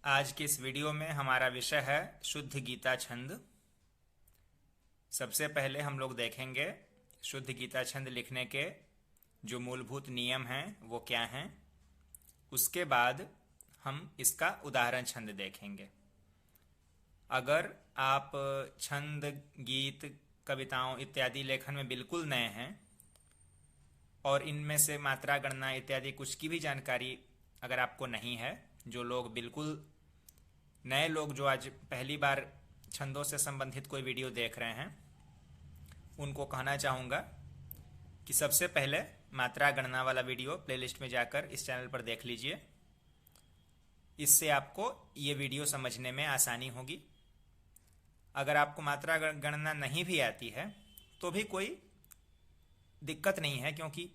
आज के इस वीडियो में हमारा विषय है शुद्ध गीता छंद। सबसे पहले हम लोग देखेंगे शुद्ध गीता छंद लिखने के जो मूलभूत नियम हैं वो क्या हैं। उसके बाद हम इसका उदाहरण छंद देखेंगे। अगर आप छंद, गीत, कविताओं इत्यादि लेखन में बिल्कुल नए हैं और इनमें से मात्रा, गणना इत्यादि कुछ की भी जानकारी अगर आपको नहीं है, जो लोग बिल्कुल नए लोग जो आज पहली बार छंदों से संबंधित कोई वीडियो देख रहे हैं, उनको कहना चाहूँगा कि सबसे पहले मात्रा गणना वाला वीडियो प्लेलिस्ट में जाकर इस चैनल पर देख लीजिए। इससे आपको ये वीडियो समझने में आसानी होगी। अगर आपको मात्रा गणना नहीं भी आती है तो भी कोई दिक्कत नहीं है, क्योंकि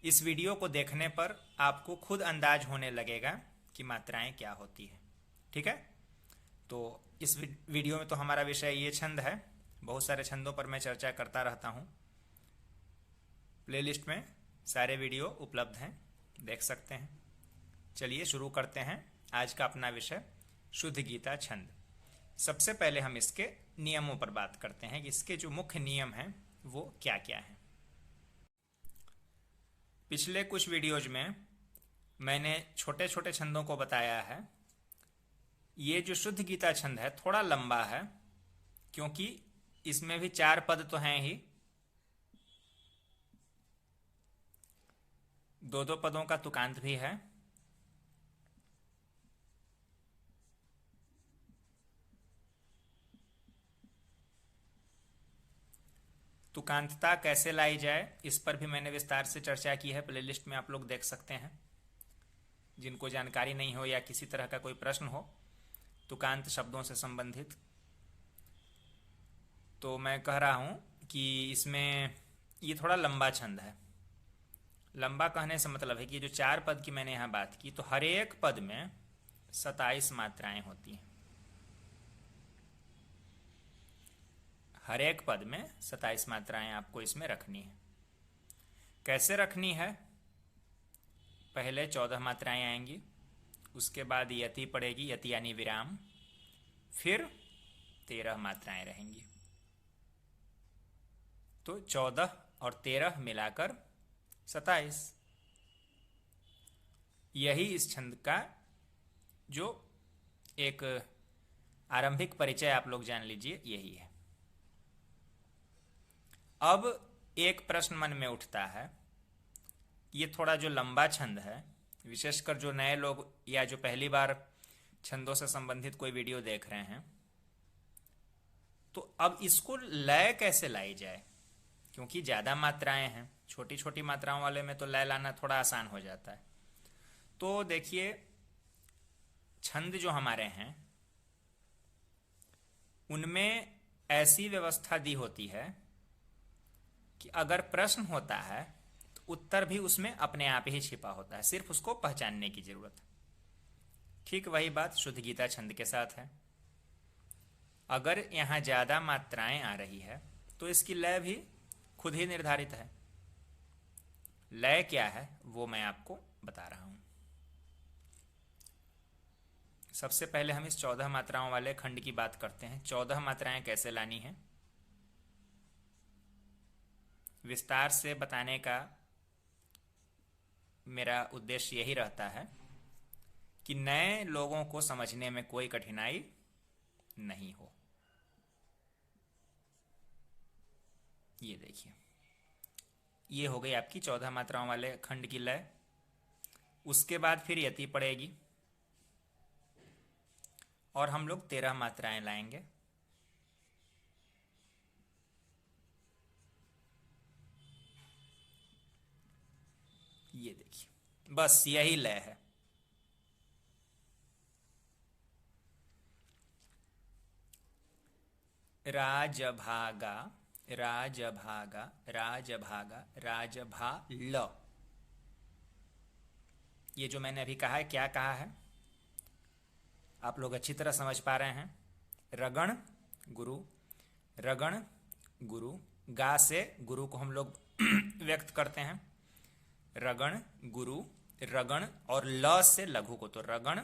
इस वीडियो को देखने पर आपको खुद अंदाज होने लगेगा कि मात्राएं क्या होती है। ठीक है, तो इस वीडियो में तो हमारा विषय ये छंद है। बहुत सारे छंदों पर मैं चर्चा करता रहता हूँ। प्लेलिस्ट में सारे वीडियो उपलब्ध हैं, देख सकते हैं। चलिए शुरू करते हैं आज का अपना विषय शुद्ध गीता छंद। सबसे पहले हम इसके नियमों पर बात करते हैं कि इसके जो मुख्य नियम हैं वो क्या क्या हैं। पिछले कुछ वीडियोज में मैंने छोटे छोटे छंदों को बताया है। ये जो शुद्ध गीता छंद है थोड़ा लंबा है, क्योंकि इसमें भी 4 पद तो हैं ही। 2-2 पदों का तुकांत भी है। तुकांतता कैसे लाई जाए इस पर भी मैंने विस्तार से चर्चा की है, प्लेलिस्ट में आप लोग देख सकते हैं। जिनको जानकारी नहीं हो या किसी तरह का कोई प्रश्न हो तुकांत शब्दों से संबंधित, तो मैं कह रहा हूँ कि इसमें ये थोड़ा लंबा छंद है। लंबा कहने से मतलब है कि जो 4 पद की मैंने यहाँ बात की, तो हर एक पद में 27 मात्राएं होती हैं। हर एक पद में 27 मात्राएं आपको इसमें रखनी है। कैसे रखनी है? पहले 14 मात्राएं आएंगी, उसके बाद यति पड़ेगी, यति यानी विराम, फिर 13 मात्राएं रहेंगी। तो 14 और 13 मिलाकर 27। यही इस छंद का जो एक आरंभिक परिचय आप लोग जान लीजिए, यही है। अब एक प्रश्न मन में उठता है, ये थोड़ा जो लंबा छंद है, विशेषकर जो नए लोग या जो पहली बार छंदों से संबंधित कोई वीडियो देख रहे हैं, तो अब इसको लय कैसे लाई जाए? क्योंकि ज़्यादा मात्राएं हैं, छोटी छोटी मात्राओं वाले में तो लय लाना थोड़ा आसान हो जाता है। तो देखिए, छंद जो हमारे हैं उनमें ऐसी व्यवस्था दी होती है कि अगर प्रश्न होता है तो उत्तर भी उसमें अपने आप ही छिपा होता है, सिर्फ उसको पहचानने की जरूरत है। ठीक वही बात शुद्ध गीता छंद के साथ है। अगर यहाँ ज़्यादा मात्राएं आ रही है तो इसकी लय भी खुद ही निर्धारित है। लय क्या है वो मैं आपको बता रहा हूँ। सबसे पहले हम इस 14 मात्राओं वाले खंड की बात करते हैं। 14 मात्राएं कैसे लानी है, विस्तार से बताने का मेरा उद्देश्य यही रहता है कि नए लोगों को समझने में कोई कठिनाई नहीं हो। ये देखिए, ये हो गई आपकी 14 मात्राओं वाले खंड की लय। उसके बाद फिर यति पड़ेगी और हम लोग 13 मात्राएं लाएंगे। ये देखिए, बस यही लय है। राजभागा, राजभागा, राजभागा, राजभा ल। ये जो मैंने अभी कहा है, क्या कहा है आप लोग अच्छी तरह समझ पा रहे हैं। रगण गुरु, रगण गुरु, गा से गुरु को हम लोग व्यक्त करते हैं। रगण गुरु, रगण और ल से लघु को, तो रगण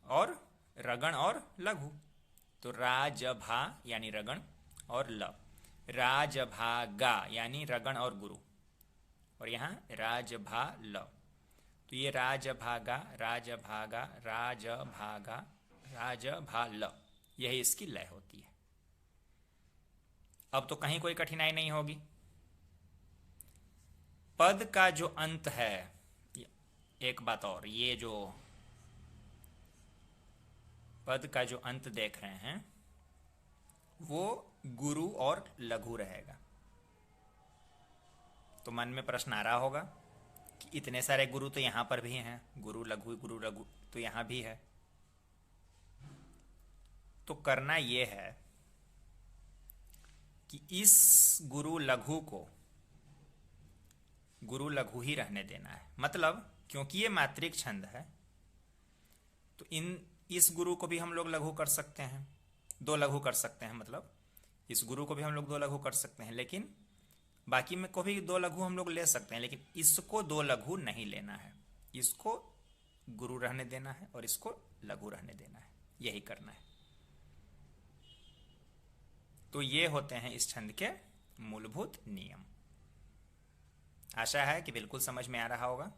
और रगण और लघु। तो राजभा यानी रगण और ल, राजभागा यानी रगण और गुरु, और यहाँ राजभा ल। तो ये राजभागा, राजभागा, राजभागा, राजभा ल, यही इसकी लय होती है। अब तो कहीं कोई कठिनाई नहीं होगी। पद का जो अंत है, एक बात और, ये जो पद का जो अंत देख रहे हैं वो गुरु और लघु रहेगा। तो मन में प्रश्न आ रहा होगा कि इतने सारे गुरु तो यहां पर भी हैं, गुरु लघु तो यहां भी है। तो करना ये है कि इस गुरु लघु को गुरु लघु ही रहने देना है। मतलब क्योंकि ये मात्रिक छंद है तो इस गुरु को भी हम लोग लघु कर सकते हैं, दो लघु कर सकते हैं। मतलब इस गुरु को भी हम लोग दो लघु कर सकते हैं, लेकिन बाकी में को भी दो लघु हम लोग ले सकते हैं, लेकिन इसको दो लघु नहीं लेना है। इसको गुरु रहने देना है और इसको लघु रहने देना है, यही करना है। तो ये होते हैं इस छंद के मूलभूत नियम। आशा है कि बिल्कुल समझ में आ रहा होगा।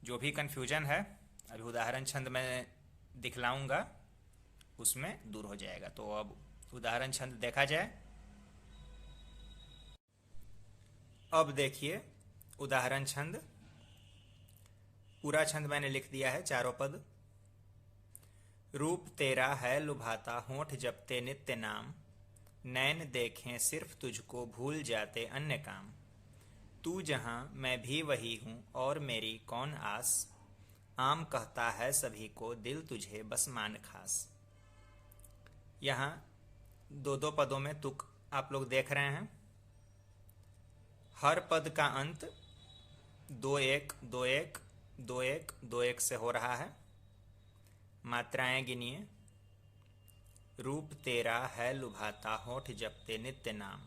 जो भी कंफ्यूजन है अभी उदाहरण छंद में दिखलाऊंगा, उसमें दूर हो जाएगा। तो अब उदाहरण छंद देखा जाए। अब देखिए उदाहरण छंद। पूरा छंद मैंने लिख दिया है, चारों पद। रूप तेरा है लुभाता होंठ जपते नित्य नाम, नैन देखें सिर्फ तुझको भूल जाते अन्य काम, तू जहां मैं भी वही हूं और मेरी कौन आस, आम कहता है सभी को दिल तुझे बस मान खास। यहां दो दो पदों में तुक आप लोग देख रहे हैं। हर पद का अंत 2-1 2-1 2-1 2-1 से हो रहा है। मात्राएं गिनिए। रूप तेरा है लुभाता होंठ जपते नित्य नाम,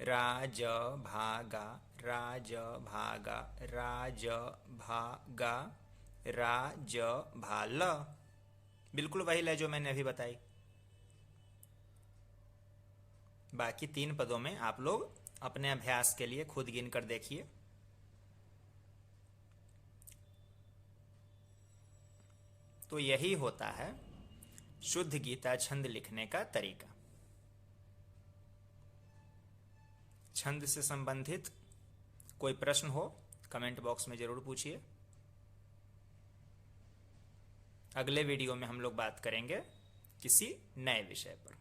राज भागा राज भागा राज भागा राज भाल, बिल्कुल वही लय जो मैंने अभी बताई। बाकी 3 पदों में आप लोग अपने अभ्यास के लिए खुद गिन कर देखिए। तो यही होता है शुद्ध गीता छंद लिखने का तरीका। छंद से संबंधित कोई प्रश्न हो कमेंट बॉक्स में जरूर पूछिए। अगले वीडियो में हम लोग बात करेंगे किसी नए विषय पर।